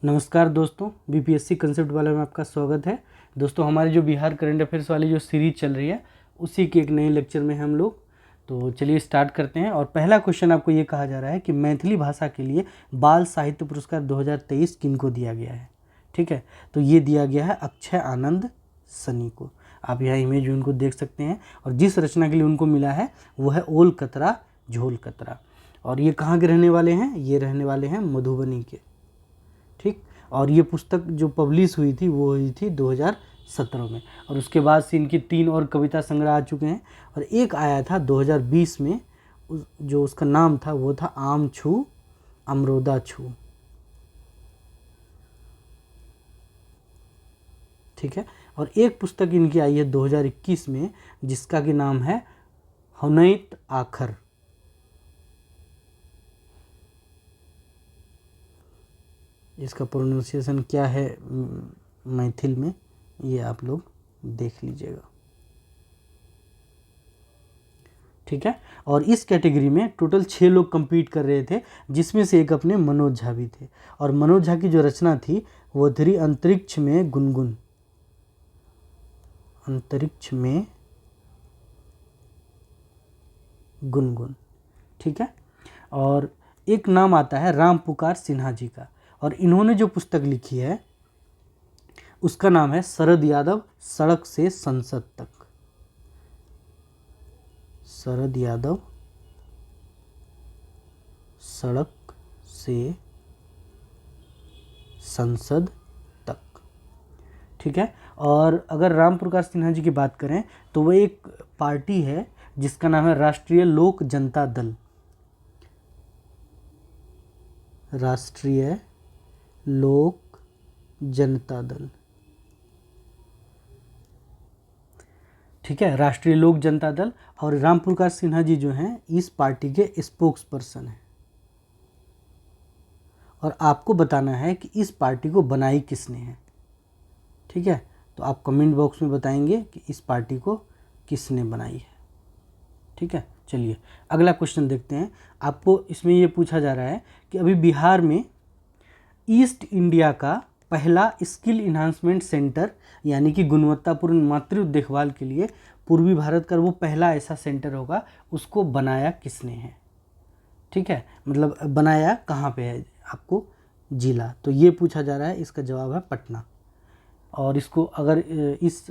नमस्कार दोस्तों, BPSC concept वाले में आपका स्वागत है। दोस्तों, हमारी जो बिहार करंट अफेयर्स वाली जो सीरीज चल रही है उसी के एक नए लेक्चर में हम लोग तो चलिए स्टार्ट करते हैं। और पहला क्वेश्चन आपको ये कहा जा रहा है कि मैथिली भाषा के लिए बाल साहित्य पुरस्कार 2023 किनको दिया गया है। ठीक है, तो ये दिया गया है अक्षय आनंद सनी को। आप यहाँ इमेज उनको देख सकते हैं और जिस रचना के लिए उनको मिला है वो है ओल कतरा झोल कतरा। और ये कहाँ के रहने वाले हैं? ये रहने वाले हैं मधुबनी के। ठीक, और ये पुस्तक जो पब्लिश हुई थी वो हुई थी 2017 में। और उसके बाद से इनकी 3 और कविता संग्रह आ चुके हैं और एक आया था 2020 में, जो उसका नाम था वो था आम छू अमरोदा छू। ठीक है, और एक पुस्तक इनकी आई है 2021 में जिसका कि नाम है हुनैत आखर। इसका प्रोनाउंसिएशन क्या है मैथिल में, ये आप लोग देख लीजिएगा। ठीक है, और इस कैटेगरी में टोटल 6 लोग compete कर रहे थे, जिसमें से एक अपने मनोज झा भी थे। और मनोज झा की जो रचना थी वो थी अंतरिक्ष में गुनगुन। अंतरिक्ष में गुनगुन। ठीक है, और एक नाम आता है राम पुकार सिन्हा जी का, और इन्होंने जो पुस्तक लिखी है उसका नाम है शरद यादव सड़क से संसद तक। शरद यादव सड़क से संसद तक। ठीक है, और अगर राम प्रकाश सिन्हा जी की बात करें तो वह एक पार्टी है जिसका नाम है राष्ट्रीय लोक जनता दल। राष्ट्रीय लोक जनता दल। ठीक है, राष्ट्रीय लोक जनता दल। और राम प्रकाश सिन्हा जी जो हैं इस पार्टी के स्पोक्स पर्सन हैं। और आपको बताना है कि इस पार्टी को बनाई किसने है। ठीक है, तो आप कमेंट बॉक्स में बताएंगे कि इस पार्टी को किसने बनाई है। ठीक है, चलिए अगला क्वेश्चन देखते हैं। आपको इसमें ये पूछा जा रहा है कि अभी बिहार में ईस्ट इंडिया का पहला स्किल इन्हांसमेंट सेंटर यानी कि गुणवत्तापूर्ण मातृ देखभाल के लिए पूर्वी भारत का वो पहला ऐसा सेंटर होगा, उसको बनाया किसने है। ठीक है, मतलब बनाया कहाँ पे है आपको जिला, तो ये पूछा जा रहा है। इसका जवाब है पटना। और इसको अगर इस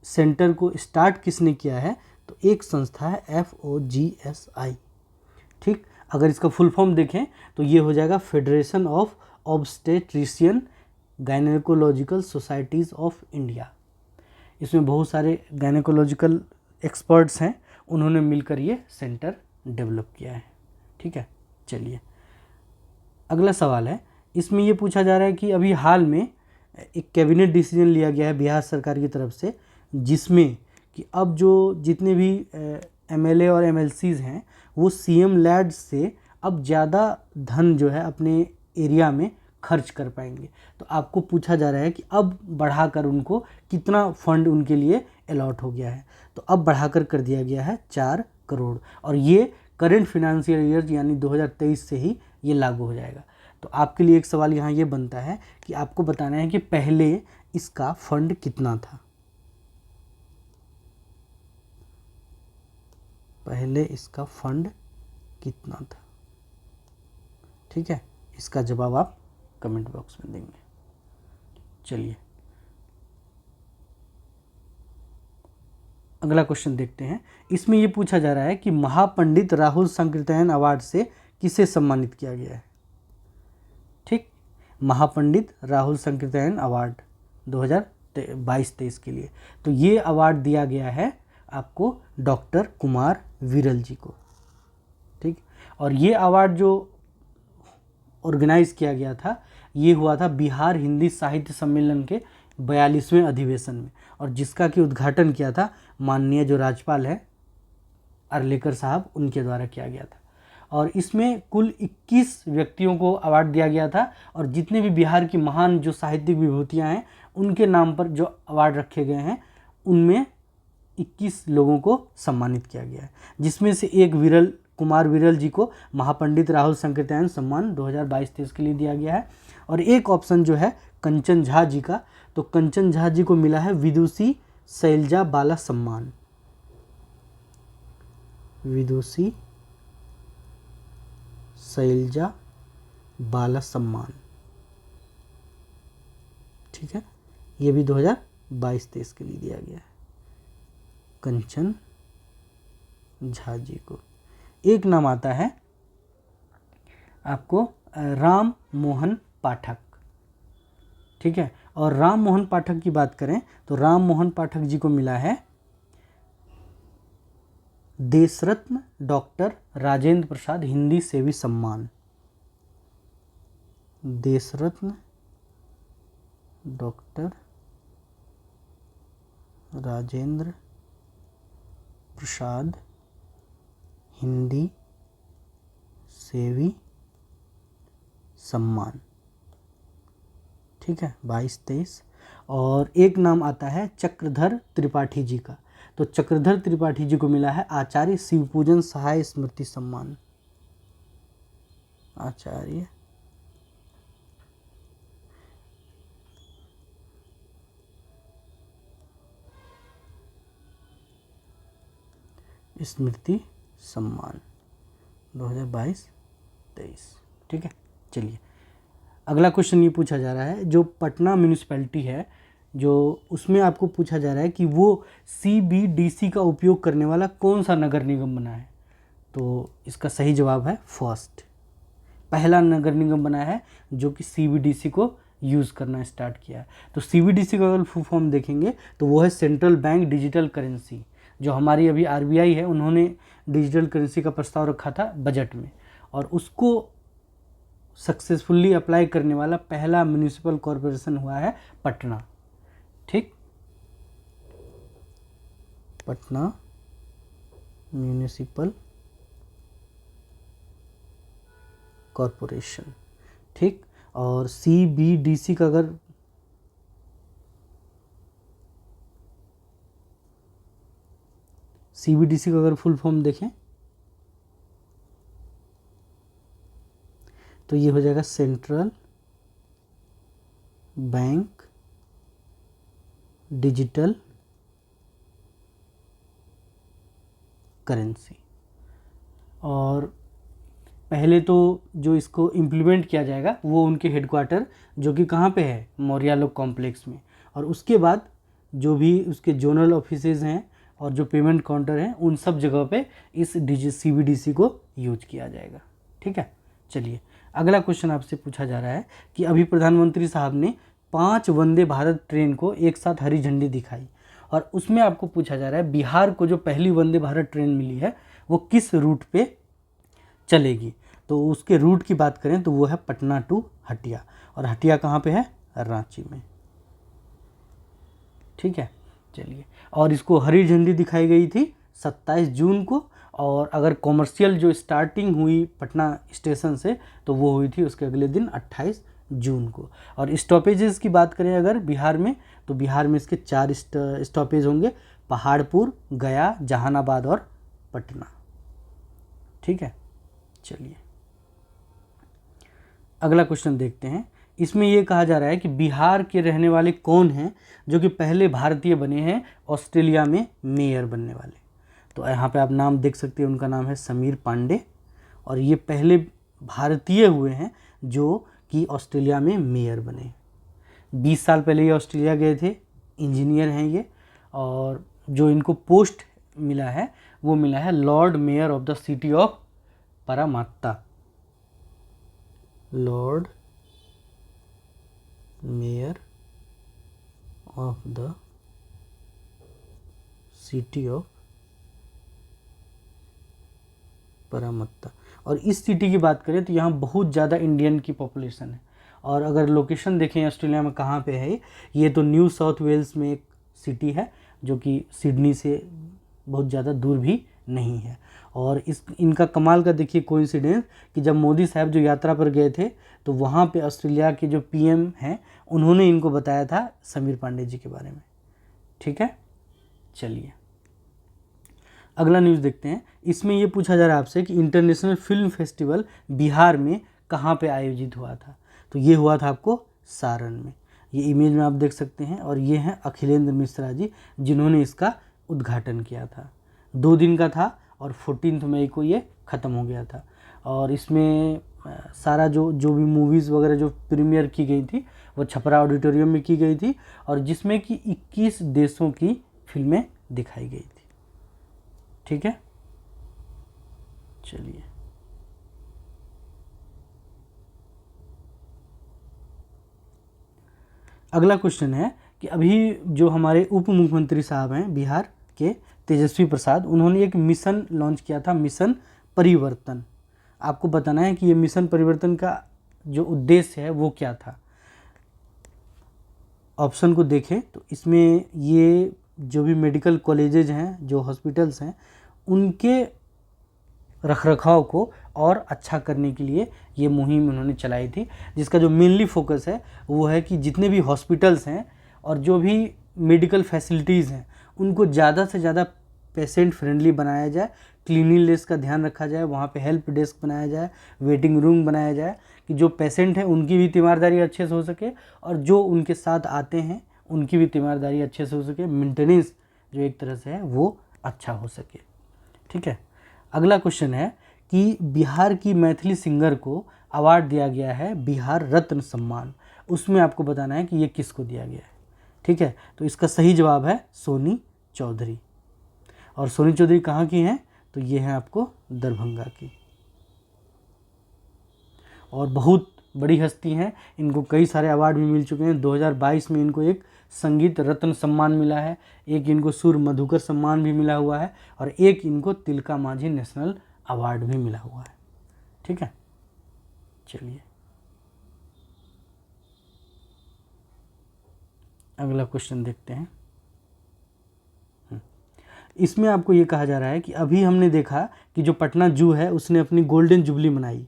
सेंटर को स्टार्ट किसने किया है तो एक संस्था है FOGSI। ठीक, अगर इसका फुल फॉर्म देखें तो ये हो जाएगा federation of obstetrician gynaecological societies of India. इसमें बहुत सारे गायनेकोलॉजिकल एक्सपर्ट्स हैं, उन्होंने मिलकर ये सेंटर डेवलप किया है। ठीक है, चलिए अगला सवाल है। इसमें ये पूछा जा रहा है कि अभी हाल में एक कैबिनेट डिसीजन लिया गया है बिहार सरकार की तरफ से, जिसमें कि अब जो जितने भी MLA और MLCs हैं वो CM लैड से अब ज़्यादा धन जो है अपने एरिया में खर्च कर पाएंगे। तो आपको पूछा जा रहा है कि अब बढ़ाकर उनको कितना फंड उनके लिए अलॉट हो गया है। तो अब बढ़ाकर कर दिया गया है 4 करोड़, और ये करेंट फिनेंशियल ईयर यानी 2023 से ही ये लागू हो जाएगा। तो आपके लिए एक सवाल यहाँ ये बनता है कि आपको बताना है कि पहले इसका फंड कितना था। पहले इसका फंड कितना था। ठीक है, इसका जवाब आप कमेंट बॉक्स में देंगे। चलिए अगला क्वेश्चन देखते हैं। इसमें यह पूछा जा रहा है कि महापंडित राहुल संकीर्तन अवार्ड से किसे सम्मानित किया गया है। ठीक, महापंडित राहुल संकीर्तन अवार्ड 2022-23 के लिए तो ये अवार्ड दिया गया है आपको डॉक्टर कुमार विरल जी को। ठीक, और ये अवार्ड जो ऑर्गेनाइज किया गया था ये हुआ था बिहार हिंदी साहित्य सम्मेलन के 42वें अधिवेशन में, और जिसका कि उद्घाटन किया था माननीय जो राज्यपाल है अर्लेकर साहब, उनके द्वारा किया गया था। और इसमें कुल 21 व्यक्तियों को अवार्ड दिया गया था, और जितने भी बिहार की महान जो साहित्यिक विभूतियाँ हैं उनके नाम पर जो अवार्ड रखे गए हैं उनमें 21 लोगों को सम्मानित किया गया है, जिसमें से एक विरल कुमार विरल जी को महापंडित राहुल संकीर्तन सम्मान 2022-23 के लिए दिया गया है। और एक ऑप्शन जो है कंचन झा जी का, तो कंचन झा जी को मिला है विदुषी शैलजा बाला सम्मान, विदुषी शैलजा बाला सम्मान, ठीक है। ये भी 2022-23 के लिए दिया गया है कंचन झा जी को। एक नाम आता है आपको राम मोहन पाठक, ठीक है। और राम मोहन पाठक की बात करें तो राम मोहन पाठक जी को मिला है देशरत्न डॉक्टर राजेंद्र प्रसाद हिंदी सेवी सम्मान, देशरत्न डॉक्टर राजेंद्र प्रसाद हिंदी सेवी सम्मान, ठीक है, 22-23। और एक नाम आता है चक्रधर त्रिपाठी जी का, तो चक्रधर त्रिपाठी जी को मिला है आचार्य शिवपूजन सहाय स्मृति सम्मान, आचार्य स्मृति सम्मान 2022-23, ठीक है। चलिए अगला क्वेश्चन ये पूछा जा रहा है, जो पटना म्यूनिसिपैलिटी है जो उसमें आपको पूछा जा रहा है कि वो CBDC का उपयोग करने वाला कौन सा नगर निगम बना है। तो इसका सही जवाब है फर्स्ट, पहला नगर निगम बना है जो कि CBDC को यूज़ करना स्टार्ट किया है। तो CBDC का अगर फुल फॉर्म देखेंगे तो वो है सेंट्रल बैंक डिजिटल करेंसी। जो हमारी अभी RBI है उन्होंने डिजिटल करेंसी का प्रस्ताव रखा था बजट में, और उसको सक्सेसफुली अप्लाई करने वाला पहला म्यूनिसिपल कॉरपोरेशन हुआ है पटना, ठीक, पटना म्यूनिसिपल कॉरपोरेशन, ठीक। और CBDC का अगर फुल फॉर्म देखें तो ये हो जाएगा सेंट्रल बैंक डिजिटल करेंसी। और पहले तो जो इसको इम्प्लीमेंट किया जाएगा वो उनके हेडक्वार्टर जो कि कहाँ पे है, मौर्या लोक कॉम्प्लेक्स में, और उसके बाद जो भी उसके जोनल ऑफिसेज हैं और जो पेमेंट काउंटर हैं उन सब जगह पे इस CBDC को यूज किया जाएगा, ठीक है। चलिए अगला क्वेश्चन आपसे पूछा जा रहा है कि अभी प्रधानमंत्री साहब ने 5 वंदे भारत ट्रेन को एक साथ हरी झंडी दिखाई, और उसमें आपको पूछा जा रहा है बिहार को जो पहली वंदे भारत ट्रेन मिली है वो किस रूट पे चलेगी। तो उसके रूट की बात करें तो वो है पटना टू हटिया, और हटिया कहाँ पे है, रांची में, ठीक है। चलिए, और इसको हरी झंडी दिखाई गई थी 27 जून को, और अगर कॉमर्शियल जो स्टार्टिंग हुई पटना स्टेशन से तो वो हुई थी उसके अगले दिन 28 जून को। और स्टॉपेजेस की बात करें अगर बिहार में, तो बिहार में इसके 4 स्टॉपेज होंगे, पहाड़पुर, गया, जहानाबाद और पटना, ठीक है। चलिए अगला क्वेश्चन देखते हैं। इसमें ये कहा जा रहा है कि बिहार के रहने वाले कौन हैं जो कि पहले भारतीय बने हैं ऑस्ट्रेलिया में मेयर बनने वाले। तो यहाँ पे आप नाम देख सकते हैं, उनका नाम है समीर पांडे, और ये पहले भारतीय हुए हैं जो कि ऑस्ट्रेलिया में मेयर बने। 20 साल पहले ये ऑस्ट्रेलिया गए थे, इंजीनियर हैं ये, और जो इनको पोस्ट मिला है वो मिला है lord mayor of the city of Parramatta, lord mayor of the city of Parramatta. और इस सिटी की बात करें तो यहाँ बहुत ज़्यादा इंडियन की पॉपुलेशन है, और अगर लोकेशन देखें ऑस्ट्रेलिया में कहाँ पे है, ये तो न्यू साउथ वेल्स में एक सिटी है जो कि सिडनी से बहुत ज़्यादा दूर भी नहीं है। और इनका कमाल का देखिए कोइंसिडेंस कि जब मोदी साहब जो यात्रा पर गए थे तो वहाँ पे ऑस्ट्रेलिया के जो PM हैं उन्होंने इनको बताया था समीर पांडे जी के बारे में, ठीक है। चलिए अगला न्यूज़ देखते हैं। इसमें ये पूछा जा रहा है आपसे कि इंटरनेशनल फिल्म फेस्टिवल बिहार में कहाँ पे आयोजित हुआ था। तो ये हुआ था आपको सारण में। ये इमेज में आप देख सकते हैं, और ये हैं अखिलेंद्र मिश्रा जी, जिन्होंने इसका उद्घाटन किया था। 2 दिन का था और 14 मई को ये ख़त्म हो गया था। और इसमें सारा जो भी मूवीज़ वगैरह जो प्रीमियर की गई थी वो छपरा ऑडिटोरियम में की गई थी, और जिसमें कि 21 देशों की फिल्में दिखाई गई थी। ठीक है, चलिए अगला क्वेश्चन है कि अभी जो हमारे उप मुख्यमंत्री साहब हैं बिहार के, तेजस्वी प्रसाद, उन्होंने एक मिशन लॉन्च किया था, मिशन परिवर्तन। आपको बताना है कि ये मिशन परिवर्तन का जो उद्देश्य है वो क्या था। ऑप्शन को देखें तो इसमें ये जो भी मेडिकल कॉलेजेज हैं, जो हॉस्पिटल्स हैं, उनके रखरखाव को और अच्छा करने के लिए ये मुहिम उन्होंने चलाई थी, जिसका जो मेनली फोकस है वो है कि जितने भी हॉस्पिटल्स हैं और जो भी मेडिकल फैसिलिटीज़ हैं उनको ज़्यादा से ज़्यादा पेशेंट फ्रेंडली बनाया जाए, क्लीनिंगनेस का ध्यान रखा जाए, वहाँ पे हेल्प डेस्क बनाया जाए, वेटिंग रूम बनाया जाए, कि जो पेशेंट हैं उनकी भी तीमारदारी अच्छे से हो सके और जो उनके साथ आते हैं उनकी भी तीमारदारी अच्छे से हो सके, मेंटेनेंस जो एक तरह से है वो अच्छा हो सके। ठीक है, अगला क्वेश्चन है कि बिहार की मैथिली सिंगर को अवार्ड दिया गया है बिहार रत्न सम्मान। उसमें आपको बताना है कि ये किसको दिया गया है। ठीक है, तो इसका सही जवाब है सोनी चौधरी। और सोनी चौधरी कहाँ की हैं? तो ये हैं आपको दरभंगा की, और बहुत बड़ी हस्ती हैं। इनको कई सारे अवार्ड भी मिल चुके हैं। 2022 में इनको एक संगीत रत्न सम्मान मिला है, एक इनको सुर मधुकर सम्मान भी मिला हुआ है, और एक इनको तिलका मांझी नेशनल अवार्ड भी मिला हुआ है। ठीक है, चलिए अगला क्वेश्चन देखते हैं। इसमें आपको ये कहा जा रहा है कि अभी हमने देखा कि जो पटना जू है उसने अपनी गोल्डन जुबली मनाई।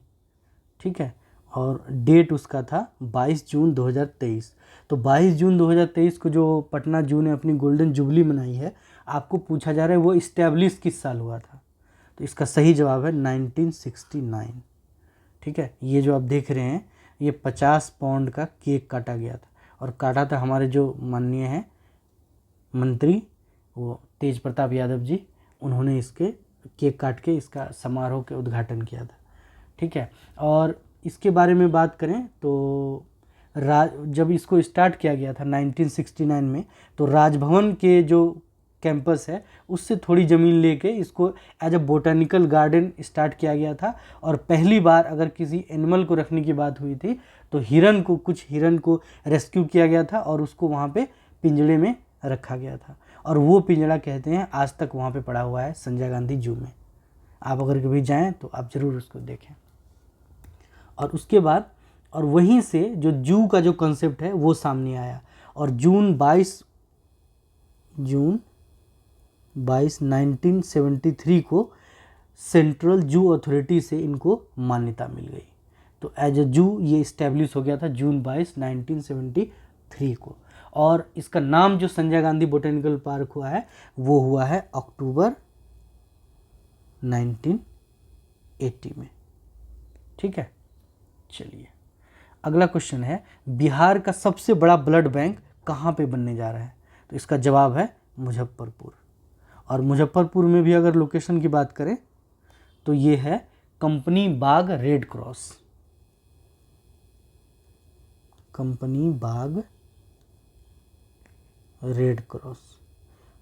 ठीक है, और डेट उसका था 22 जून 2023। तो 22 जून 2023 को जो पटना जू ने अपनी गोल्डन जुबली मनाई है, आपको पूछा जा रहा है वो इस्टेब्लिश किस साल हुआ था। तो इसका सही जवाब है 1969। ठीक है, ये जो आप देख रहे हैं ये 50 पाउंड का केक काटा गया था, और काटा था हमारे जो माननीय हैं मंत्री वो तेज प्रताप यादव जी, उन्होंने इसके केक काट के इसका समारोह के उद्घाटन किया था। ठीक है, और इसके बारे में बात करें तो जब इसको स्टार्ट किया गया था 1969 में, तो राजभवन के जो कैंपस है उससे थोड़ी ज़मीन लेके इसको as a botanical garden start किया गया था। और पहली बार अगर किसी एनिमल को रखने की बात हुई थी तो कुछ हिरन को रेस्क्यू किया गया था और उसको वहाँ पे पिंजड़े में रखा गया था, और वो पिंजड़ा कहते हैं आज तक वहाँ पे पड़ा हुआ है संजय गांधी जू में। आप अगर कभी जाएं तो आप ज़रूर उसको देखें। और उसके बाद और वहीं से जो जू का जो कॉन्सेप्ट है वो सामने आया, और जून 22 1973 को सेंट्रल जू अथॉरिटी से इनको मान्यता मिल गई। तो एज अ जू ये इस्टेब्लिश हो गया था जून 22 1973 को। और इसका नाम जो संजय गांधी बोटेनिकल पार्क हुआ है वो हुआ है अक्टूबर 1980 में। ठीक है, चलिए अगला क्वेश्चन है, बिहार का सबसे बड़ा ब्लड बैंक कहाँ पे बनने जा रहा है। तो इसका जवाब है मुजफ्फरपुर। और मुजफ्फरपुर में भी अगर लोकेशन की बात करें तो ये है कंपनी बाग रेड क्रॉस। कंपनी बाग रेड क्रॉस,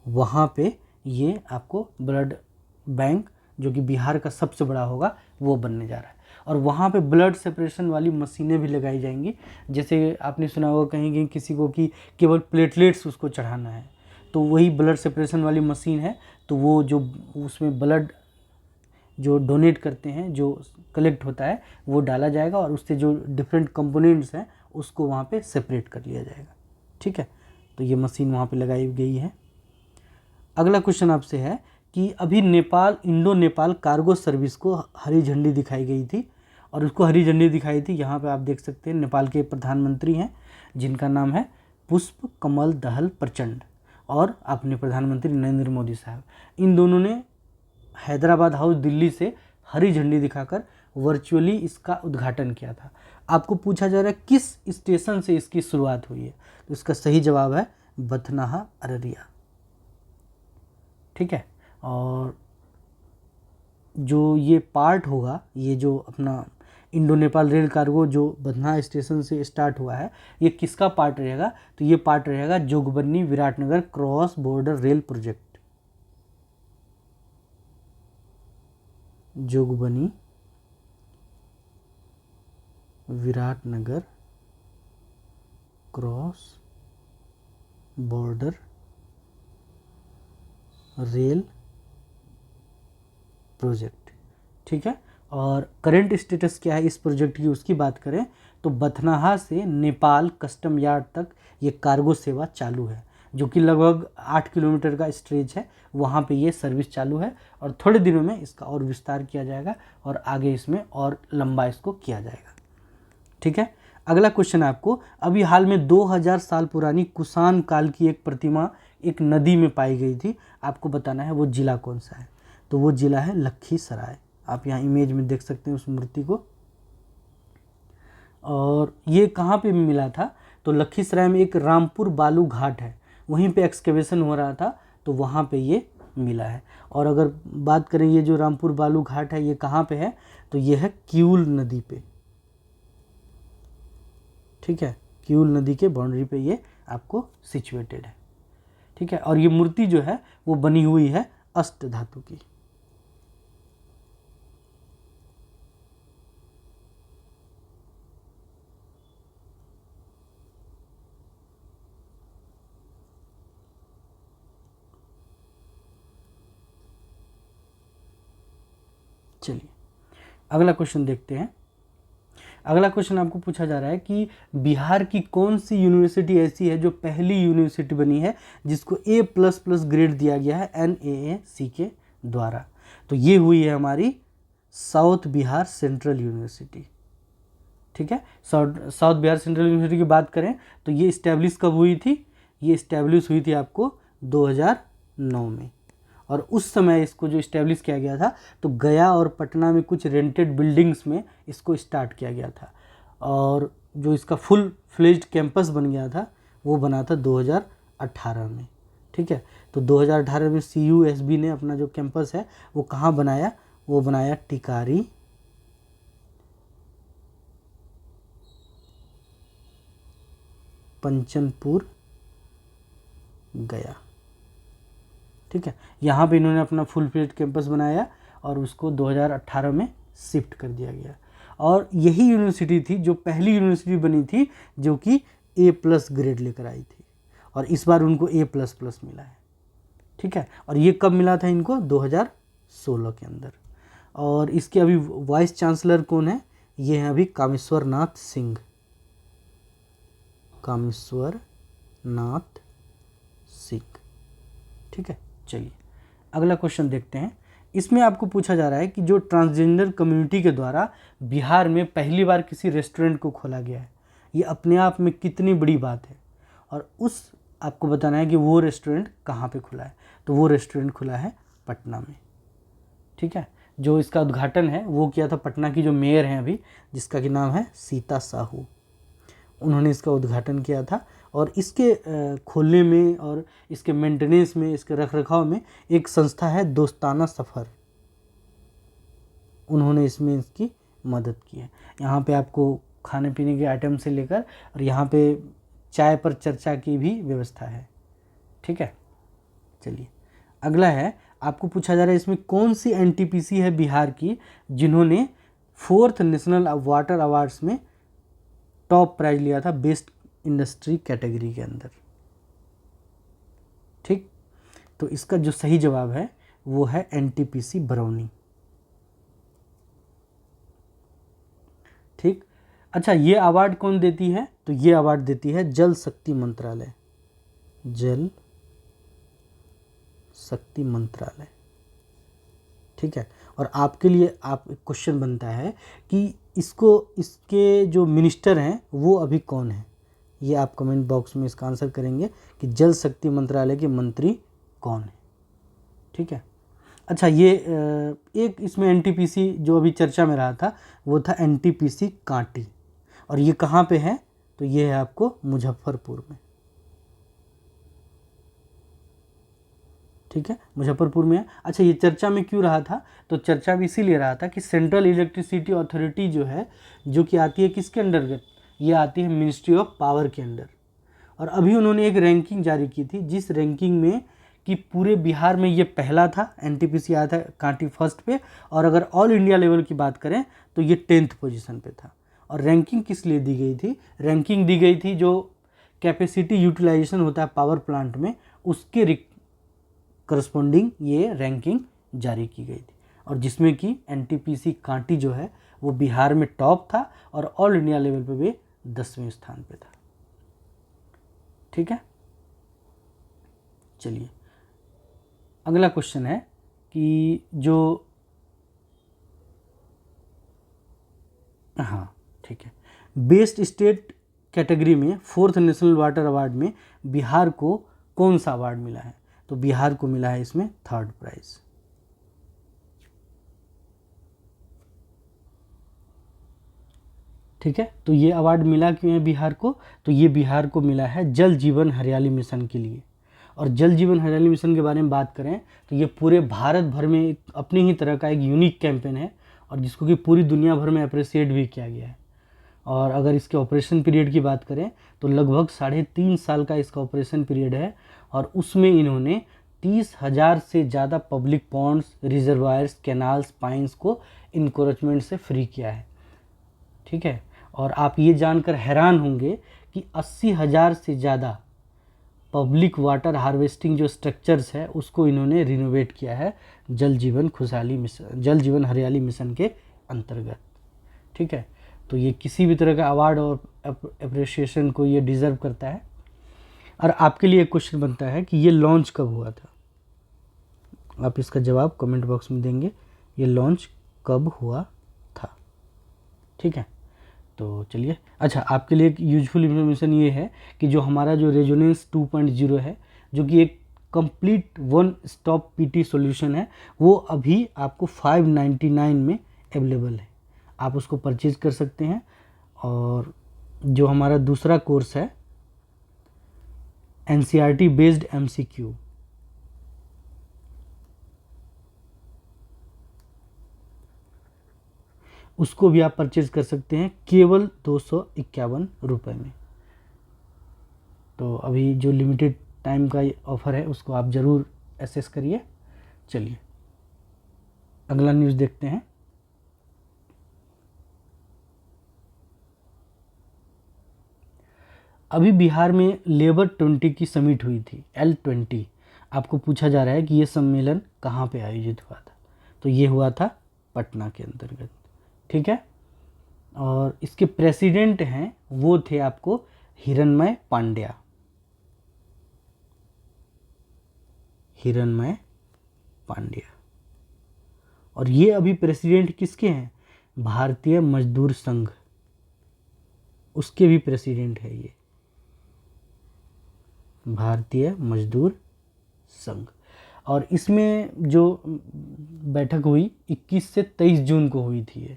वहाँ पे ये आपको ब्लड बैंक जो कि बिहार का सबसे बड़ा होगा वो बनने जा रहा है। और वहाँ पे ब्लड सेपरेशन वाली मशीनें भी लगाई जाएंगी। जैसे आपने सुना होगा कहीं कहीं किसी को कि केवल प्लेटलेट्स उसको चढ़ाना है, तो वही ब्लड सेपरेशन वाली मशीन है। तो वो जो उसमें ब्लड जो डोनेट करते हैं, जो कलेक्ट होता है, वो डाला जाएगा और उससे जो डिफरेंट कंपोनेंट्स हैं उसको वहाँ पे सेपरेट कर लिया जाएगा। ठीक है, तो ये मशीन वहाँ पे लगाई गई है। अगला क्वेश्चन आपसे है कि अभी इंडो नेपाल कार्गो सर्विस को हरी झंडी दिखाई गई थी, और उसको हरी झंडी दिखाई थी, यहाँ पे आप देख सकते हैं नेपाल के प्रधानमंत्री हैं जिनका नाम है पुष्प कमल दहल प्रचंड, और अपने प्रधानमंत्री नरेंद्र मोदी साहब। इन दोनों ने हैदराबाद हाउस दिल्ली से हरी झंडी दिखाकर वर्चुअली इसका उद्घाटन किया था। आपको पूछा जा रहा है किस स्टेशन से इसकी शुरुआत हुई है, तो इसका सही जवाब है बथनाहा अररिया। ठीक है, और जो ये पार्ट होगा, ये जो अपना इंडो नेपाल रेल कार्गो जो बथनाहा स्टेशन से स्टार्ट हुआ है, ये किसका पार्ट रहेगा, तो ये पार्ट रहेगा Jogbani Viratnagar cross border rail project. Jogbani Viratnagar cross border rail project. ठीक है, और करंट स्टेटस क्या है इस प्रोजेक्ट की, उसकी बात करें तो बथनाहा से नेपाल कस्टम यार्ड तक ये कार्गो सेवा चालू है, जो कि लगभग 8 किलोमीटर का स्ट्रेच है, वहाँ पे ये सर्विस चालू है और थोड़े दिनों में इसका और विस्तार किया जाएगा और आगे इसमें और लंबा इसको किया जाएगा। ठीक है, अगला क्वेश्चन है आपको, अभी हाल में 2000 साल पुरानी कुषाण काल की एक प्रतिमा एक नदी में पाई गई थी, आपको बताना है वो जिला कौन सा है, तो वो जिला है लखीसराय। आप यहाँ इमेज में देख सकते हैं उस मूर्ति को। और ये कहाँ पे मिला था, तो लखीसराय में एक रामपुर बालू घाट है, वहीं पे एक्सकेवेशन हो रहा था, तो वहाँ पे ये मिला है। और अगर बात करें ये जो रामपुर बालू घाट है ये कहाँ पे है, तो ये है किऊल नदी पे। ठीक है, किऊल नदी के बाउंड्री पे ये आपको सिचुएटेड है। ठीक है, और ये मूर्ति जो है वो बनी हुई है अष्ट धातु की। चलिए अगला क्वेश्चन देखते हैं। अगला क्वेश्चन आपको पूछा जा रहा है कि बिहार की कौन सी यूनिवर्सिटी ऐसी है जो पहली यूनिवर्सिटी बनी है जिसको A++ ग्रेड दिया गया है NAAC के द्वारा, तो ये हुई है हमारी साउथ बिहार सेंट्रल यूनिवर्सिटी। ठीक है, साउथ बिहार सेंट्रल यूनिवर्सिटी की बात करें तो ये इस्टेब्लिश कब हुई थी, ये इस्टेब्लिश हुई थी आपको 2009 में, और उस समय इसको जो इस्टेब्लिश किया गया था तो गया और पटना में कुछ रेंटेड बिल्डिंग्स में इसको स्टार्ट किया गया था, और जो इसका फुल फ्लेज्ड कैंपस बन गया था वो बना था 2018 में। ठीक है, तो 2018 में CUSB ने अपना जो कैंपस है वो कहाँ बनाया, वो बनाया टिकारी पंचनपुर गया। ठीक है, यहाँ पे इन्होंने अपना फुल फ्लेज्ड कैंपस बनाया और उसको 2018 में शिफ्ट कर दिया गया, और यही यूनिवर्सिटी थी जो पहली यूनिवर्सिटी बनी थी जो कि A+ ग्रेड लेकर आई थी, और इस बार उनको A++ मिला है। ठीक है, और ये कब मिला था इनको, 2016 के अंदर। और इसके अभी वाइस चांसलर कौन है, ये हैं अभी कामेश्वर नाथ सिंह। कामेश्वर नाथ सिंह। ठीक है, चलिए अगला क्वेश्चन देखते हैं। इसमें आपको पूछा जा रहा है कि जो ट्रांसजेंडर कम्युनिटी के द्वारा बिहार में पहली बार किसी रेस्टोरेंट को खोला गया है, ये अपने आप में कितनी बड़ी बात है, और उस आपको बताना है कि वो रेस्टोरेंट कहाँ पे खुला है, तो वो रेस्टोरेंट खुला है पटना में। ठीक है, जो इसका उद्घाटन है वो किया था पटना की जो मेयर हैं अभी, जिसका कि नाम है सीता साहू, उन्होंने इसका उद्घाटन किया था। और इसके खोलने में और इसके मेंटेनेंस में, इसके रखरखाव में एक संस्था है दोस्ताना सफ़र, उन्होंने इसमें इसकी मदद की है। यहाँ पे आपको खाने पीने के आइटम से लेकर और यहाँ पे चाय पर चर्चा की भी व्यवस्था है। ठीक है, चलिए अगला है, आपको पूछा जा रहा है इसमें कौन सी NTPC है बिहार की जिन्होंने 4th नेशनल वाटर अवार्ड्स में टॉप प्राइज लिया था बेस्ट इंडस्ट्री कैटेगरी के अंदर। ठीक, तो इसका जो सही जवाब है वो है NTPC बरौनी। ठीक, अच्छा ये अवार्ड कौन देती है, तो ये अवार्ड देती है जल शक्ति मंत्रालय। जल शक्ति मंत्रालय। ठीक है, और आपके लिए आप क्वेश्चन बनता है कि इसके जो मिनिस्टर हैं वो अभी कौन है, ये आप कमेंट बॉक्स में इसका आंसर करेंगे कि जल शक्ति मंत्रालय के मंत्री कौन है। ठीक है, अच्छा ये एक इसमें एनटीपीसी जो अभी चर्चा में रहा था वो था एनटीपीसी कांटी, और ये कहाँ पे है, तो ये है आपको मुजफ्फरपुर में। ठीक है, मुजफ्फरपुर में है। अच्छा ये चर्चा में क्यों रहा था, तो चर्चा में इसीलिए रहा था कि सेंट्रल इलेक्ट्रिसिटी अथॉरिटी जो है, जो कि आती है किसके अंडर, ये आती है मिनिस्ट्री ऑफ पावर के अंडर। और अभी उन्होंने एक रैंकिंग जारी की थी, जिस रैंकिंग में कि पूरे बिहार में ये पहला था, एनटीपीसी आया था कांटी फर्स्ट पे, और अगर ऑल इंडिया लेवल की बात करें तो ये 10th पोजीशन पे था। और रैंकिंग किस लिए दी गई थी, रैंकिंग दी गई थी जो कैपेसिटी यूटिलाइजेशन होता है पावर प्लांट में, उसके करस्पॉन्डिंग ये रैंकिंग जारी की गई थी, और जिसमें कि एनटीपीसी कांटी जो है वो बिहार में टॉप था और ऑल इंडिया लेवल पे भी 10वें स्थान पे था। ठीक है, चलिए अगला क्वेश्चन है कि जो, हाँ ठीक है, बेस्ट स्टेट कैटेगरी में 4th नेशनल वाटर अवार्ड में बिहार को कौन सा अवार्ड मिला है, तो बिहार को मिला है इसमें 3rd प्राइज। ठीक है, तो ये अवार्ड मिला क्यों है बिहार को, तो ये बिहार को मिला है जल जीवन हरियाली मिशन के लिए। और जल जीवन हरियाली मिशन के बारे में बात करें तो ये पूरे भारत भर में एक अपनी ही तरह का एक यूनिक कैंपेन है, और जिसको कि पूरी दुनिया भर में अप्रिसिएट भी किया गया है। और अगर इसके ऑपरेशन पीरियड की बात करें तो लगभग 3.5 साल का इसका ऑपरेशन पीरियड है, और उसमें इन्होंने 30,000 से ज़्यादा public ponds, reservoirs, canals, pines को इंक्रोचमेंट से फ्री किया है। ठीक है, और आप ये जानकर हैरान होंगे कि 80,000 से ज़्यादा पब्लिक वाटर हार्वेस्टिंग जो स्ट्रक्चर्स है उसको इन्होंने रिनोवेट किया है जल जीवन खुशहाली मिशन, जल जीवन हरियाली मिशन के अंतर्गत। ठीक है, तो ये किसी भी तरह का अवार्ड और अप्रिसिएशन को ये डिज़र्व करता है। और आपके लिए एक क्वेश्चन बनता है कि ये लॉन्च कब हुआ था, आप इसका जवाब कमेंट बॉक्स में देंगे, ये लॉन्च कब हुआ था। ठीक है, तो चलिए, अच्छा आपके लिए एक यूजफुल इन्फॉर्मेशन ये है कि जो हमारा जो रेजोनेंस 2.0 है, जो कि एक complete one stop PT solution है, वो अभी आपको 599 में अवेलेबल है, आप उसको परचेज कर सकते हैं। और जो हमारा दूसरा कोर्स है एनसीईआरटी बेस्ड एमसीक्यू, उसको भी आप परचेज कर सकते हैं केवल 251 रुपये में। तो अभी जो लिमिटेड टाइम का ऑफ़र है उसको आप ज़रूर एसेस करिए। चलिए अगला न्यूज़ देखते हैं। अभी बिहार में लेबर 20 की समिट हुई थी, L20। आपको पूछा जा रहा है कि ये सम्मेलन कहाँ पे आयोजित हुआ था, तो ये हुआ था पटना के अंतर्गत। ठीक है, और इसके प्रेसिडेंट हैं वो थे आपको हिरणमय पांड्या, हिरणमय पांड्या। और ये अभी प्रेसिडेंट किसके हैं, भारतीय मजदूर संघ, उसके भी प्रेसिडेंट है ये, भारतीय मजदूर संघ। और इसमें जो बैठक हुई 21 से 23 जून को हुई थी ये।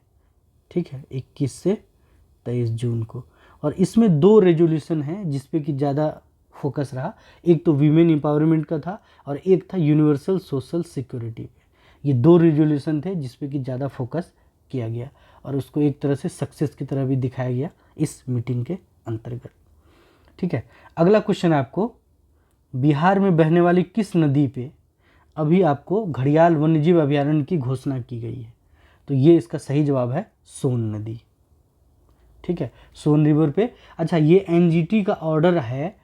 ठीक है, 21 से 23 जून को। और इसमें 2 रेजोल्यूशन हैं जिस पे कि ज़्यादा फोकस रहा, एक तो वीमेन एम्पावरमेंट का था और एक था यूनिवर्सल सोशल सिक्योरिटी पे। ये 2 रेजोल्यूशन थे जिस पे कि ज़्यादा फोकस किया गया, और उसको एक तरह से सक्सेस की तरह भी दिखाया गया इस मीटिंग के अंतर्गत। ठीक है, अगला क्वेश्चन आपको, बिहार में बहने वाली किस नदी पे अभी आपको घड़ियाल वन्यजीव अभयारण्य की घोषणा की गई है, तो ये इसका सही जवाब है सोन नदी। ठीक है, सोन रिवर पे। अच्छा ये एनजीटी का ऑर्डर है,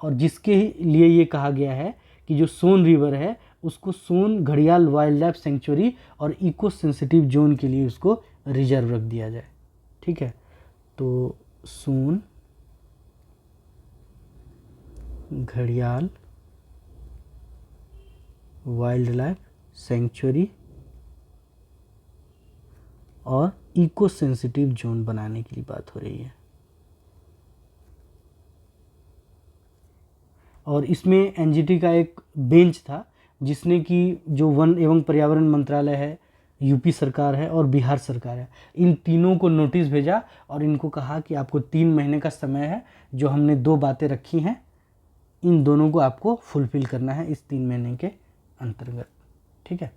और जिसके लिए ये कहा गया है कि जो सोन रिवर है उसको सोन घड़ियाल वाइल्ड लाइफ सेंचुरी और इको सेंसिटिव जोन के लिए उसको रिजर्व रख दिया जाए। ठीक है, तो सोन घड़ियाल वाइल्ड लाइफ सेंचुरी और इको सेंसिटिव जोन बनाने की बात हो रही है। और इसमें एनजीटी का एक बेंच था जिसने कि जो वन एवं पर्यावरण मंत्रालय है, यूपी सरकार है और बिहार सरकार है, इन तीनों को नोटिस भेजा और इनको कहा कि आपको 3 महीने का समय है, जो हमने 2 बातें रखी हैं इन दोनों को आपको फुलफिल करना है इस 3 महीने के अंतर्गत। ठीक है,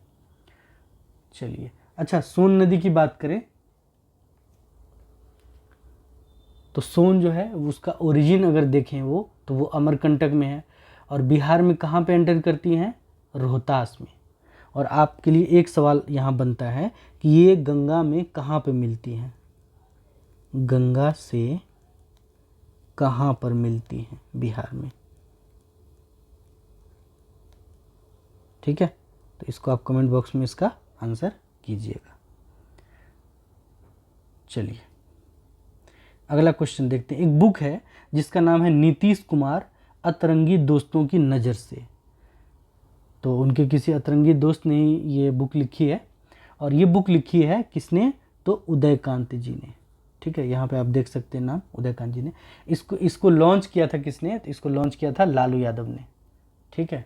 चलिए। अच्छा, सोन नदी की बात करें तो सोन जो है उसका ओरिजिन अगर देखें तो वो अमरकंटक में है और बिहार में कहाँ पे एंटर करती हैं, रोहतास में। और आपके लिए एक सवाल यहाँ बनता है कि ये गंगा में कहाँ पे मिलती हैं, गंगा से कहाँ पर मिलती हैं बिहार में। ठीक है, तो इसको आप कमेंट बॉक्स में इसका आंसर कीजिएगा। चलिए अगला क्वेश्चन देखते हैं। एक बुक है जिसका नाम है नीतीश कुमार अतरंगी दोस्तों की नज़र से। तो उनके किसी अतरंगी दोस्त ने ये बुक लिखी है और ये बुक लिखी है किसने, तो उदयकांत जी ने। ठीक है, यहाँ पे आप देख सकते हैं नाम, उदयकांत जी ने। इसको लॉन्च किया था किसने, तो इसको लॉन्च किया था लालू यादव ने। ठीक है,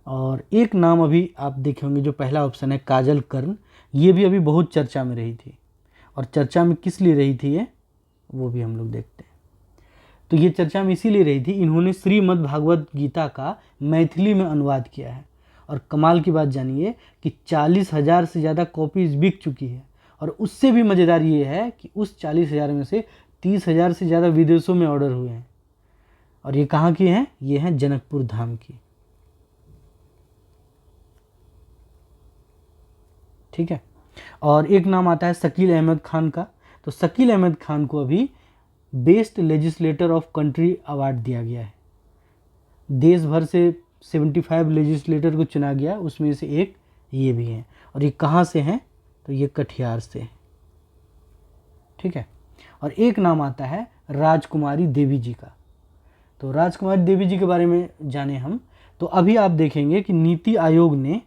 और एक नाम अभी आप देखे होंगे जो पहला ऑप्शन है काजल कर्ण, ये भी अभी बहुत चर्चा में रही थी। और चर्चा में किस लिए रही थी ये, वो भी हम लोग देखते हैं। तो ये चर्चा में इसीलिए रही थी, इन्होंने श्रीमद् भागवत गीता का मैथिली में अनुवाद किया है। और कमाल की बात जानिए कि 40,000 से ज़्यादा कॉपीज बिक चुकी है। और उससे भी मज़ेदार ये है कि उस 40,000 में से 30,000 से ज़्यादा विदेशों में ऑर्डर हुए हैं। और ये कहाँ की हैं, ये हैं जनकपुर धाम की। ठीक है, और एक नाम आता है शकील अहमद खान का। तो शकील अहमद खान को अभी best legislator of country award दिया गया है। देश भर से 75 लेजिस्लेटर को चुना गया, उसमें से एक ये भी हैं। और ये कहाँ से हैं, तो ये कटिहार से हैं। ठीक है, और एक नाम आता है राजकुमारी देवी जी का। तो राजकुमारी देवी जी के बारे में जाने हम, तो अभी आप देखेंगे कि नीति आयोग ने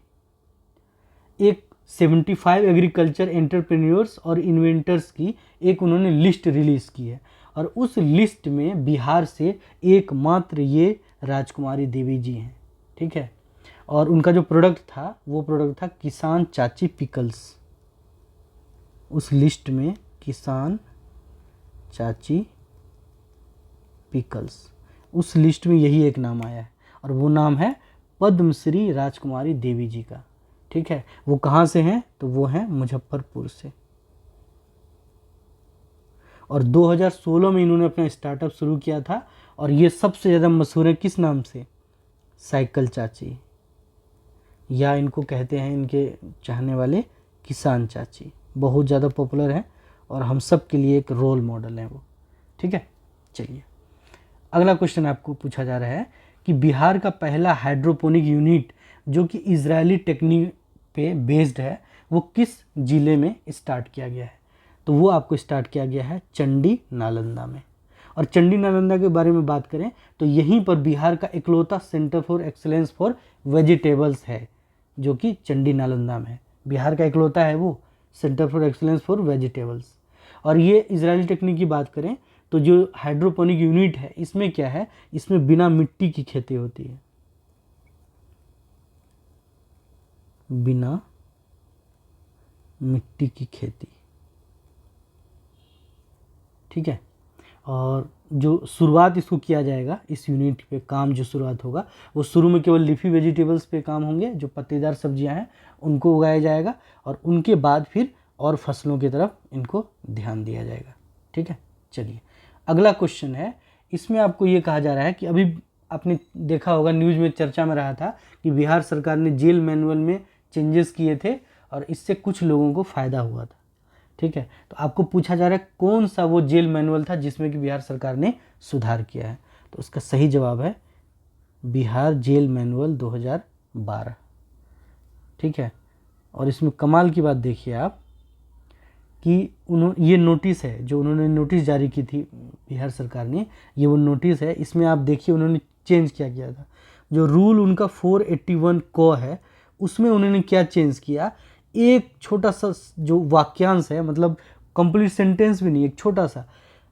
एक 75 एग्रीकल्चर एंटरप्रेन्योर्स और इन्वेंटर्स की एक उन्होंने लिस्ट रिलीज़ की है। और उस लिस्ट में बिहार से एकमात्र ये राजकुमारी देवी जी हैं। ठीक है, और उनका जो प्रोडक्ट था वो प्रोडक्ट था किसान चाची पिकल्स। उस लिस्ट में किसान चाची पिकल्स, उस लिस्ट में यही एक नाम आया है और वो नाम है पद्मश्री राजकुमारी देवी जी का। ठीक है, वो कहाँ से हैं, तो वो हैं मुजफ्फरपुर से। और 2016 में इन्होंने अपना स्टार्टअप शुरू किया था और ये सबसे ज़्यादा मशहूर है किस नाम से, साइकिल चाची, या इनको कहते हैं इनके चाहने वाले किसान चाची। बहुत ज़्यादा पॉपुलर है और हम सब के लिए एक रोल मॉडल है वो। ठीक है, चलिए अगला क्वेश्चन आपको पूछा जा रहा है कि बिहार का पहला हाइड्रोपोनिक यूनिट जो कि इजरायली टेक्निक पे बेस्ड है वो किस ज़िले में स्टार्ट किया गया है, तो वो आपको स्टार्ट किया गया है चंडी नालंदा में। और चंडी नालंदा के बारे में बात करें तो यहीं पर बिहार का इकलौता centre for excellence for vegetables है जो कि चंडी नालंदा में है। बिहार का इकलौता है वो centre for excellence for vegetables. और ये इजरायली टेक्निक की बात करें तो जो हाइड्रोपोनिक यूनिट है इसमें क्या है, इसमें बिना मिट्टी की खेती होती है, बिना मिट्टी की खेती। ठीक है, और जो शुरुआत इसको किया जाएगा, इस यूनिट पे काम जो शुरुआत होगा वो शुरू में केवल लीफी वेजिटेबल्स पे काम होंगे, जो पत्तेदार सब्जियां हैं उनको उगाया जाएगा और उनके बाद फिर और फसलों की तरफ इनको ध्यान दिया जाएगा। ठीक है, चलिए अगला क्वेश्चन है। इसमें आपको ये कहा जा रहा है कि अभी आपने देखा होगा न्यूज़ में चर्चा में रहा था कि बिहार सरकार ने जेल मैनुअल में चेंजेस किए थे और इससे कुछ लोगों को फ़ायदा हुआ था। ठीक है, तो आपको पूछा जा रहा है कौन सा वो जेल मैनुअल था जिसमें कि बिहार सरकार ने सुधार किया है, तो उसका सही जवाब है बिहार जेल मैनुअल 2012। ठीक है, और इसमें कमाल की बात देखिए आप कि ये नोटिस है जो उन्होंने नोटिस जारी की थी बिहार सरकार ने, ये वो नोटिस है। इसमें आप देखिए उन्होंने चेंज क्या किया था, जो रूल उनका 481 क है उसमें उन्होंने क्या चेंज किया, एक छोटा सा जो वाक्यांश है, मतलब कंप्लीट सेंटेंस भी नहीं, एक छोटा सा,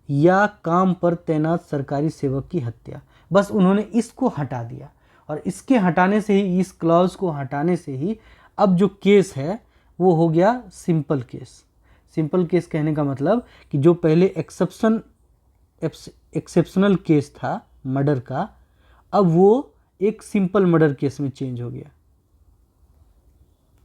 या काम पर तैनात सरकारी सेवक की हत्या, बस उन्होंने इसको हटा दिया और इसके हटाने से ही, इस क्लॉज को हटाने से ही अब जो केस है वो हो गया सिंपल केस। सिंपल केस कहने का मतलब कि जो पहले एक्सेप्शनल केस था मर्डर का, अब वो एक सिंपल मर्डर केस में चेंज हो गया।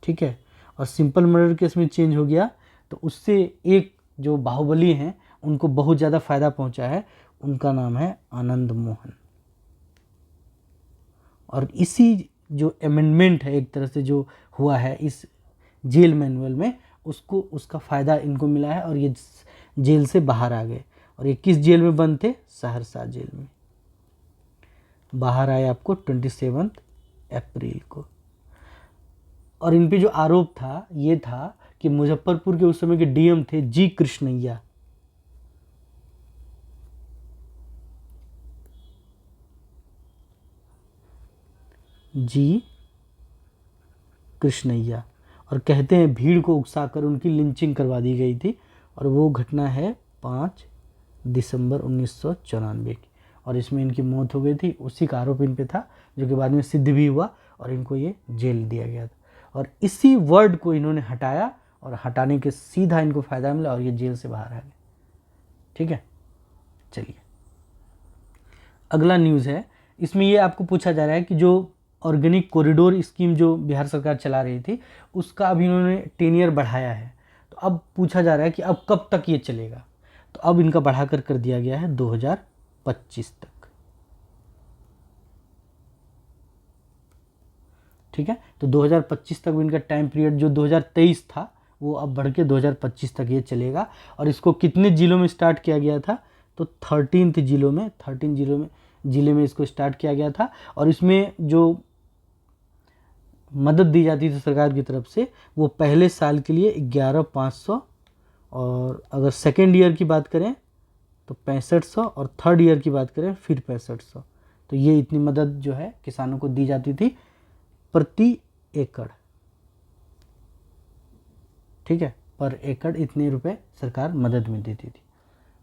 ठीक है, और सिंपल मर्डर केस में चेंज हो गया तो उससे एक जो बाहुबली हैं उनको बहुत ज़्यादा फायदा पहुंचा है, उनका नाम है आनंद मोहन। और इसी जो अमेंडमेंट है एक तरह से जो हुआ है इस जेल मैनुअल में, उसको उसका फ़ायदा इनको मिला है और ये जेल से बाहर आ गए। और ये किस जेल में बंद थे? सहरसा जेल में। बाहर आए आपको 27 अप्रैल को। और इन पे जो आरोप था ये था कि मुजफ्फरपुर के उस समय के डीएम थे जी कृष्णैया। जी कृष्णैया, और कहते हैं भीड़ को उकसाकर उनकी लिंचिंग करवा दी गई थी। और वो घटना है 5 दिसंबर 1994 की, और इसमें इनकी मौत हो गई थी। उसी का आरोप इन पे था जो कि बाद में सिद्ध भी हुआ और इनको ये जेल दिया गया था। और इसी वर्ड को इन्होंने हटाया और हटाने के सीधा इनको फ़ायदा मिला और ये जेल से बाहर आ गए। ठीक है, चलिए अगला न्यूज़ है। इसमें ये आपको पूछा जा रहा है कि जो ऑर्गेनिक कॉरिडोर स्कीम जो बिहार सरकार चला रही थी उसका अब इन्होंने 10 ईयर बढ़ाया है। तो अब पूछा जा रहा है कि अब कब तक ये चलेगा। तो अब इनका बढ़ाकर कर दिया गया है 2025 तक। ठीक है, तो 2025 तक इनका टाइम पीरियड जो 2023 था वो अब बढ़ के 2025 तक ये चलेगा। और इसको कितने जिलों में स्टार्ट किया गया था? तो 13 जिले में इसको स्टार्ट किया गया था। और इसमें जो मदद दी जाती थी सरकार की तरफ से वो पहले साल के लिए 11,500, और अगर सेकेंड ईयर की बात करें तो 6500, और थर्ड ईयर की बात करें फिर 6500। तो ये इतनी मदद जो है किसानों को दी जाती थी प्रति एकड़। ठीक है, पर एकड़ इतने रुपए सरकार मदद में देती थी।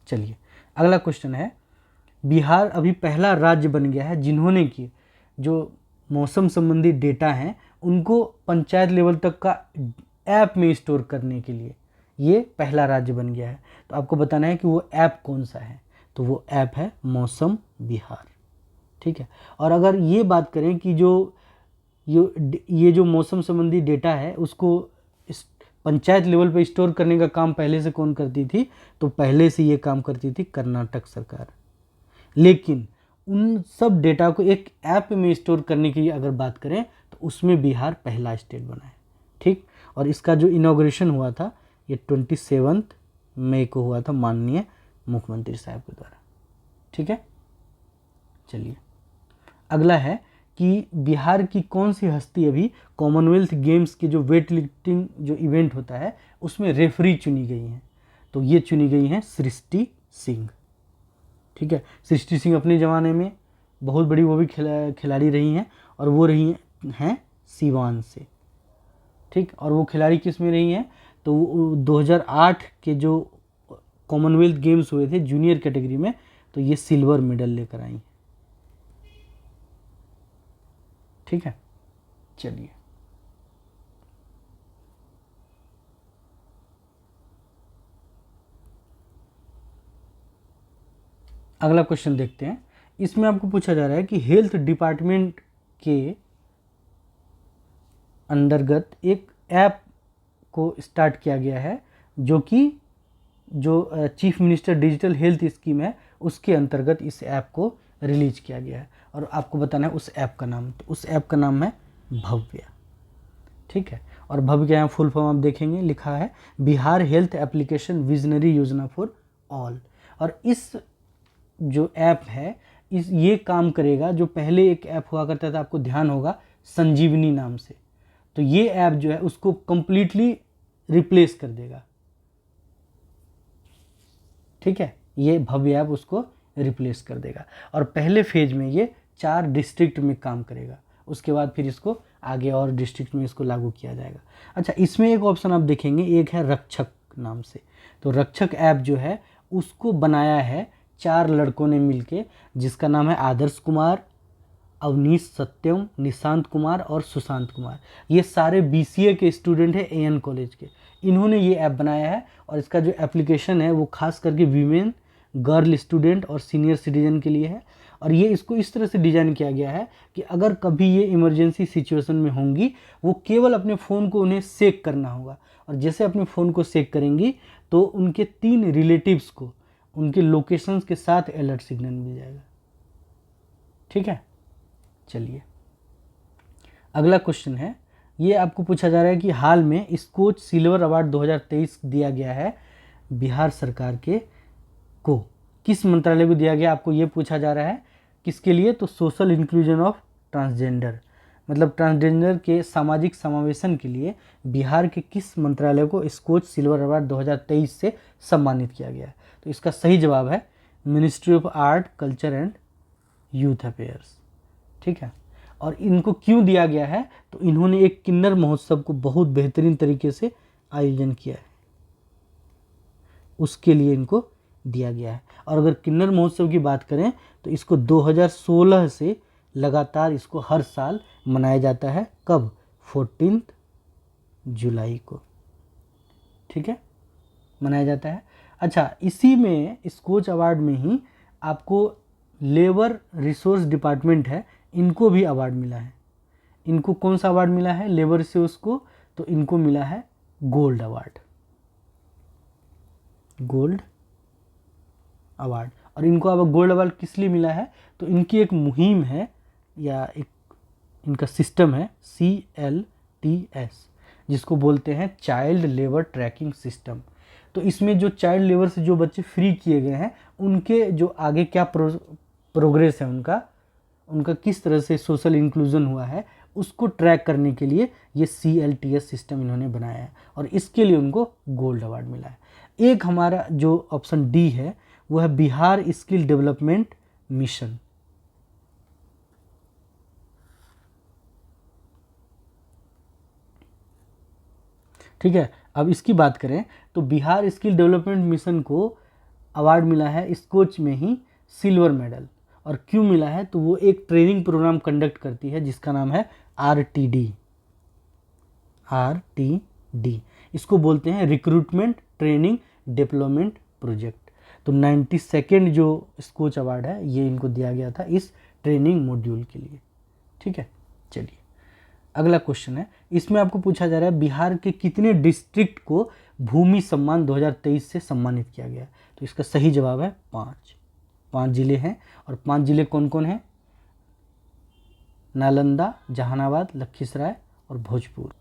चलिए अगला क्वेश्चन है, बिहार अभी पहला राज्य बन गया है जिन्होंने की जो मौसम संबंधी डेटा हैं उनको पंचायत लेवल तक का ऐप में स्टोर करने के लिए ये पहला राज्य बन गया है। तो आपको बताना है कि वो ऐप कौन सा है। तो वो ऐप है मौसम बिहार। ठीक है, और अगर ये बात करें कि जो ये जो मौसम संबंधी डेटा है उसको पंचायत लेवल पे स्टोर करने का काम पहले से कौन करती थी? तो पहले से ये काम करती थी कर्नाटक सरकार। लेकिन उन सब डेटा को एक ऐप में स्टोर करने की अगर बात करें तो उसमें बिहार पहला स्टेट बना है। ठीक, और इसका जो इनॉग्रेशन हुआ था ये 27 मई को हुआ था माननीय मुख्यमंत्री साहब के द्वारा। ठीक है, चलिए अगला है कि बिहार की कौन सी हस्ती अभी कॉमनवेल्थ गेम्स के जो वेट लिफ्टिंग जो इवेंट होता है उसमें रेफरी चुनी गई हैं। तो ये चुनी गई हैं सृष्टि सिंह। ठीक है, सृष्टि सिंह अपने ज़माने में बहुत बड़ी वो भी खिलाड़ी रही हैं, और वो रही हैं सीवान से। ठीक, और वो खिलाड़ी किस में रही हैं? तो 2008 के जो कॉमनवेल्थ गेम्स हुए थे जूनियर कैटेगरी में, तो ये सिल्वर मेडल लेकर आई हैं। ठीक है, चलिए अगला क्वेश्चन देखते हैं। इसमें आपको पूछा जा रहा है कि हेल्थ डिपार्टमेंट के अंतर्गत एक ऐप को स्टार्ट किया गया है जो कि जो chief minister digital health scheme है उसके अंतर्गत इस ऐप को रिलीज किया गया है। और आपको बताना है उस ऐप का नाम। तो उस ऐप का नाम है भव्य। ठीक है, और भव्य का यहाँ फुल फॉर्म आप देखेंगे लिखा है बिहार हेल्थ एप्लीकेशन विजनरी योजना फॉर ऑल। और इस जो ऐप है ये काम करेगा जो पहले एक ऐप हुआ करता था, आपको ध्यान होगा, संजीवनी नाम से। तो ये ऐप जो है उसको कंप्लीटली रिप्लेस कर देगा। ठीक है, ये भव्य ऐप उसको रिप्लेस कर देगा। और पहले फेज में ये 4 डिस्ट्रिक्ट में काम करेगा, उसके बाद फिर इसको आगे और डिस्ट्रिक्ट में इसको लागू किया जाएगा। अच्छा, इसमें एक ऑप्शन आप देखेंगे, एक है रक्षक नाम से। तो रक्षक ऐप जो है उसको बनाया है 4 लड़कों ने मिलके, जिसका नाम है आदर्श कुमार, अवनीश सत्यम, निशांत कुमार और सुशांत कुमार। ये सारे BCA के स्टूडेंट हैं AN कॉलेज के। इन्होंने ये ऐप बनाया है और इसका जो एप्लीकेशन है वो खास करके वीमेन, गर्ल स्टूडेंट और सीनियर सिटीजन के लिए है। और ये इसको इस तरह से डिज़ाइन किया गया है कि अगर कभी ये इमरजेंसी सिचुएशन में होंगी, वो केवल अपने फ़ोन को उन्हें सेक करना होगा, और जैसे अपने फ़ोन को सेक करेंगी तो उनके 3 रिलेटिव्स को उनके लोकेशंस के साथ अलर्ट सिग्नल मिल जाएगा। ठीक है, चलिए अगला क्वेश्चन है, ये आपको पूछा जा रहा है कि हाल में स्कोच सिल्वर अवार्ड 2023 दिया गया है बिहार सरकार के को, किस मंत्रालय को दिया गया, आपको ये पूछा जा रहा है किसके लिए, तो सोशल इंक्लूजन ऑफ ट्रांसजेंडर, मतलब ट्रांसजेंडर के सामाजिक समावेशन के लिए बिहार के किस मंत्रालय को स्कोच सिल्वर अवार्ड 2023 से सम्मानित किया गया है। तो इसका सही जवाब है ministry of art, culture and youth affairs. ठीक है, और इनको क्यों दिया गया है, तो इन्होंने एक किन्नर महोत्सव को बहुत बेहतरीन तरीके से आयोजन किया है, उसके लिए इनको दिया गया है। और अगर किन्नर महोत्सव की बात करें तो इसको 2016 से लगातार इसको हर साल मनाया जाता है। कब, 14 जुलाई को। ठीक है, मनाया जाता है। अच्छा, इसी में स्कोच अवार्ड में ही आपको लेबर रिसोर्स डिपार्टमेंट है, इनको भी अवार्ड मिला है। इनको कौन सा अवार्ड मिला है लेबर रिसोर्स को, तो इनको मिला है गोल्ड अवार्ड, गोल्ड अवार्ड। और इनको अब गोल्ड अवार्ड किस लिए मिला है, तो इनकी एक मुहिम है या एक इनका सिस्टम है CLTS, जिसको बोलते हैं चाइल्ड लेबर ट्रैकिंग सिस्टम। तो इसमें जो चाइल्ड लेबर से जो बच्चे फ्री किए गए हैं उनके जो आगे क्या प्रोग्रेस है, उनका किस तरह से सोशल इंक्लूजन हुआ है, उसको ट्रैक करने के लिए ये CLTS सिस्टम इन्होंने बनाया है, और इसके लिए उनको गोल्ड अवार्ड मिला है। एक हमारा जो ऑप्शन D है वो है बिहार स्किल डेवलपमेंट मिशन। ठीक है, अब इसकी बात करें तो बिहार स्किल डेवलपमेंट मिशन को अवार्ड मिला है स्कोच में ही सिल्वर मेडल। और क्यों मिला है, तो वो एक ट्रेनिंग प्रोग्राम कंडक्ट करती है जिसका नाम है RTD। इसको बोलते हैं रिक्रूटमेंट ट्रेनिंग डेवलपमेंट प्रोजेक्ट। तो 92nd जो स्कोच अवार्ड है ये इनको दिया गया था इस ट्रेनिंग मॉड्यूल के लिए। ठीक है, चलिए अगला क्वेश्चन है, इसमें आपको पूछा जा रहा है बिहार के कितने डिस्ट्रिक्ट को भूमि सम्मान 2023 से सम्मानित किया गया। तो इसका सही जवाब है 5 जिले हैं। और 5 जिले कौन कौन हैं, नालंदा, जहानाबाद, लखीसराय और भोजपुर।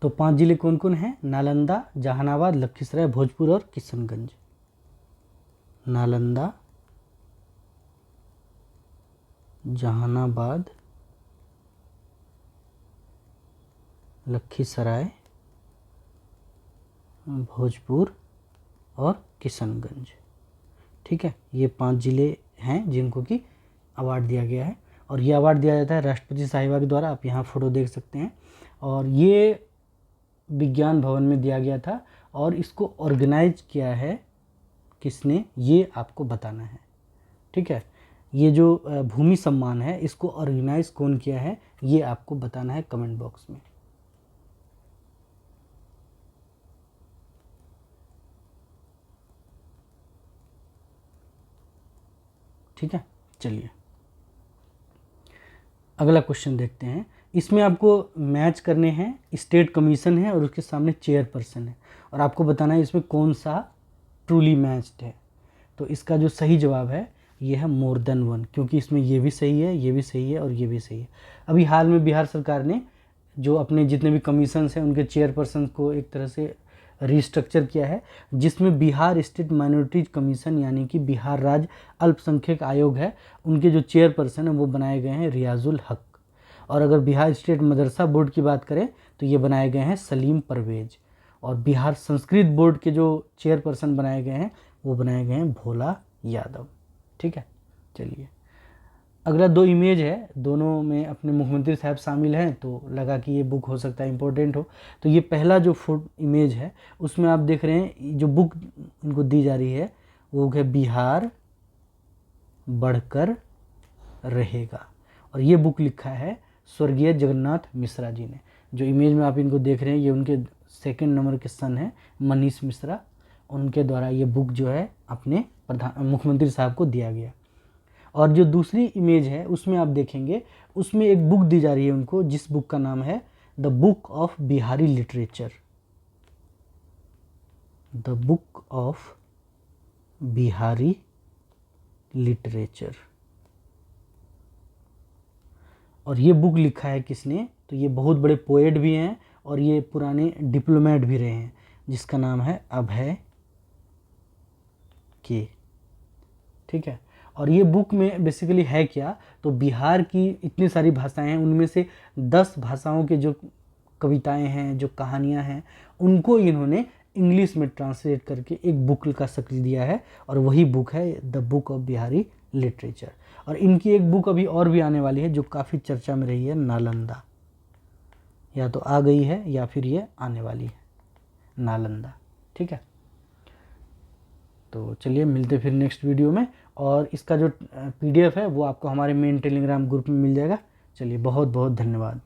तो 5 जिले कौन कौन हैं, नालंदा, जहानाबाद, लखीसराय, भोजपुर और किशनगंज। नालंदा, जहानाबाद, लखीसराय, भोजपुर और किशनगंज। ठीक है, ये 5 जिले हैं जिनको कि अवार्ड दिया गया है। और ये अवार्ड दिया जाता है राष्ट्रपति साहिबा के द्वारा, आप यहाँ फ़ोटो देख सकते हैं। और ये विज्ञान भवन में दिया गया था और इसको ऑर्गेनाइज किया है किसने, ये आपको बताना है। ठीक है, ये जो भूमि सम्मान है इसको ऑर्गेनाइज कौन किया है ये आपको बताना है कमेंट बॉक्स में। ठीक है, चलिए अगला क्वेश्चन देखते हैं। इसमें आपको मैच करने हैं, स्टेट कमीशन है और उसके सामने चेयरपर्सन है, और आपको बताना है इसमें कौन सा ट्रूली मैच्ड है। तो इसका जो सही जवाब है ये है मोर देन वन, क्योंकि इसमें ये भी सही है, ये भी सही है और ये भी सही है। अभी हाल में बिहार सरकार ने जो अपने जितने भी कमीशंस हैं उनके चेयरपर्सन को एक तरह से रिस्ट्रक्चर किया है, जिसमें बिहार स्टेट माइनॉरिटीज कमीशन यानी कि बिहार राज्य अल्पसंख्यक आयोग है, उनके जो चेयरपर्सन हैं वो बनाए गए हैं रियाजुल हक। और अगर बिहार स्टेट मदरसा बोर्ड की बात करें तो ये बनाए गए हैं सलीम परवेज। और बिहार संस्कृत बोर्ड के जो चेयरपर्सन बनाए गए हैं वो बनाए गए हैं भोला यादव। ठीक है, चलिए अगला 2 इमेज है, दोनों में अपने मुख्यमंत्री साहब शामिल हैं, तो लगा कि ये बुक हो सकता है इम्पोर्टेंट हो। तो ये पहला जो इमेज है उसमें आप देख रहे हैं जो बुक इनको दी जा रही है वो है बिहार बढ़कर रहेगा। और ये बुक लिखा है स्वर्गीय जगन्नाथ मिश्रा जी ने। जो इमेज में आप इनको देख रहे हैं ये उनके 2nd नंबर के सन हैं मनीष मिश्रा, उनके द्वारा ये बुक जो है अपने मुख्यमंत्री साहब को दिया गया। और जो दूसरी इमेज है उसमें आप देखेंगे उसमें एक बुक दी जा रही है उनको, जिस बुक का नाम है the book of Bihari literature, the book of Bihari literature. और ये बुक लिखा है किसने, तो ये बहुत बड़े पोएट भी हैं और ये पुराने डिप्लोमेट भी रहे हैं, जिसका नाम है अभय के। ठीक है। और ये बुक में बेसिकली है क्या, तो बिहार की इतनी सारी भाषाएं हैं, उनमें से 10 भाषाओं के जो कविताएं हैं, जो कहानियां हैं, उनको इन्होंने इंग्लिश में ट्रांसलेट करके एक बुक का शक्ल दिया है, और वही बुक है the book of Bihari literature. और इनकी एक बुक अभी और भी आने वाली है जो काफ़ी चर्चा में रही है, नालंदा। या तो आ गई है या फिर ये आने वाली है, नालंदा। ठीक है, तो चलिए मिलते फिर नेक्स्ट वीडियो में। और इसका जो PDF है वो आपको हमारे मेन टेलीग्राम ग्रुप में मिल जाएगा। चलिए बहुत बहुत धन्यवाद।